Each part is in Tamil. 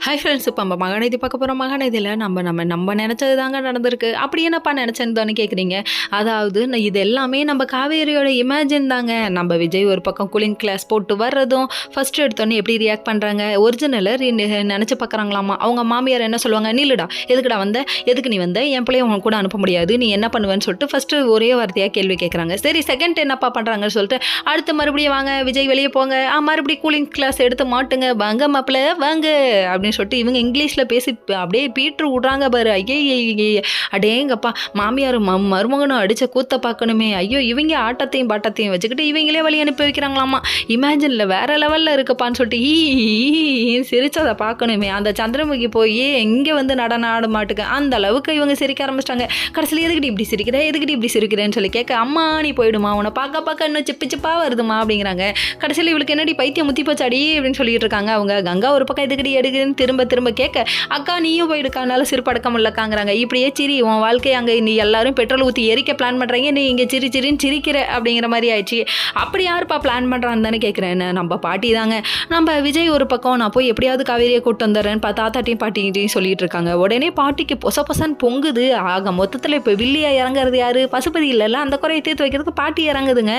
ஹாய் ஃப்ரெண்ட்ஸ், இப்போ நம்ம மகாநதி பார்க்க போகிறோம். மகாநதியில் நம்ம நினச்சது தாங்க நடந்திருக்கு. அப்படி என்னப்பா நினச்சேன்னு தானே கேட்குறீங்க. அதாவது இது எல்லாமே நம்ம காவேரியோட இமேஜின் தாங்க. நம்ம விஜய் ஒரு பக்கம் கூலிங் கிளாஸ் போட்டு வர்றதும் ஃபஸ்ட்டு எடுத்தோன்னே எப்படி ரியாக்ட் பண்ணுறாங்க, ஒரிஜினலை நினச்சி பார்க்குறாங்களாமா. அவங்க மாமியார் என்ன சொல்லுவாங்க, நீலுடா எதுக்குடா வந்த, எதுக்கு நீ வந்த, என் பிள்ளைய உங்க கூட அனுப்ப முடியாது, நீ என்ன பண்ணுவேன்னு சொல்லிட்டு ஃபஸ்ட்டு ஒரே வார்த்தையாக கேள்வி கேட்குறாங்க. சரி, செகண்ட் என்னப்பா பண்ணுறாங்கன்னு சொல்லிட்டு அடுத்து மறுபடியும் வாங்க விஜய் வெளியே போங்க, மறுபடியும் கூலிங் கிளாஸ் எடுத்து மாட்டுங்க, வாங்க மாப்பிள்ள வாங்க அப்படின்னு சொல்லிட்டு இவங்க இங்கிலீஷில் பேசி அப்படியே பீட்ரு விட்றாங்க பாரு. ஐயே அடேங்கப்பா, மாமியார் மருமகனும் அடித்த கூத்த பார்க்கணுமே. ஐயோ, இவங்க ஆட்டத்தையும் பாட்டத்தையும் வச்சுக்கிட்டு இவங்களே வழி அனுப்பி வைக்கிறாங்களாமா. இமேஜினில் வேற லெவலில் இருக்குப்பான்னு சொல்லிட்டு சிரிச்சதை பார்க்கணுமே. அந்த சந்திரமுகி போய் இங்கே வந்து நடன ஆட மாட்டுக்கு அந்த அளவுக்கு இவங்க சிரிக்க ஆரம்பிச்சிட்டாங்க. கடைசியில் எதுக்கிட்டு இப்படி சிரிக்கிற, எதுக்கிட்டு இப்படி சிரிக்கிறேன்னு சொல்லி கேட்க, அம்மா நீ போயிடுமா, உன்னை பார்க்க இன்னும் சிப்பு சிப்பாக வருதுமா அப்படிங்கிறாங்க. கடைசியில் இவளுக்கு என்னடி பைத்தியம் முத்தி போச்சாடி அப்படின்னு சொல்லிட்டு இருக்காங்க. அவங்க கங்கா ஒரு பக்கம் எதுக்கடி எடுக்குன்னு திரும்ப கேட்க, அக்கா நீயும் போயிடுக்கானால சிறுபடக்கம் இல்லக்காங்கிறாங்க. இப்படியே சிரி, உன் வாழ்க்கை அங்கே நீ எல்லாரும் பெட்ரோல் ஊற்றி எரிக்க பிளான் பண்ணுறீங்க, நீ இங்கே சிரின்னு சிரிக்கிற அப்படிங்கிற மாதிரி ஆயிடுச்சு. அப்படி யாருப்பா பிளான் பண்ணுறான்னு தானே கேட்குறேன். நம்ம பாட்டி தாங்க. நம்ம விஜய் ஒரு பக்கம் நான் போய் எப்படியாவது காவேரியை கூட்டு வந்துடுறேன் தாத்தாட்டையும் பாட்டிகிட்டையும் சொல்லிட்டு இருக்காங்க. உடனே பாட்டிக்கு பொசன்னு பொங்குது. ஆக மொத்தத்தில் இப்போ வில்லியா இறங்குறது யாரு, பசுபதி இல்லைல்ல, அந்த குறையை தீர்த்து வைக்கிறதுக்கு பாட்டி இறங்குதுங்க.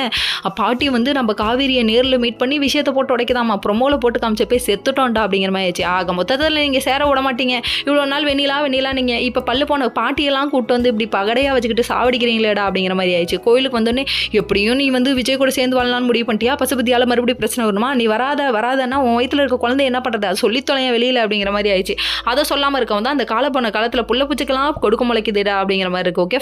பாட்டி வந்து நம்ம காவேரியை நேரில் மீட் பண்ணி விஷயத்தை போட்டு உடைக்குதாமா. ப்ரொமோவில் போட்டு காமிச்ச போய் செத்துட்டோம்டா அப்படிங்கிற மாதிரி ஆச்சு. ஆக மொத்தத்தில் நீங்கள் சேர விட மாட்டீங்க, இவ்வளோ நாள் வெண்ணிலா நீங்கள் இப்போ பல்லு போன பாட்டியெல்லாம் கூப்பிட்டு வந்து இப்படி பகடையாக வச்சுக்கிட்டு சாவடிக்கிறீங்களேடா அப்படிங்கிற மாதிரி ஆயிடுச்சு. கோயிலுக்கு வந்தோடனே எப்படியும் நீ வந்து விஜய் கூட சேர்ந்து வாழலான்னு முடிவு பண்ணிட்டியா, பசுபதியால் மறுபடியும் பிரச்சனை வருமா, நீ வராதன்னா உன் வயிற்றில் இருக்க குழந்தை என்ன பண்ணுறது, அது சொல்லி தொலைய வெளியில் அப்படிங்கிற மாதிரி ஆயிடுச்சு. அதை சொல்லாமல் இருக்கவன் தான் அந்த காலப்போன காலத்தில் புள்ள பூச்சிக்கெல்லாம் கொடுக்க முளைக்குதுடா அப்படிங்கிற மாதிரி இருக்கு. ஓகே.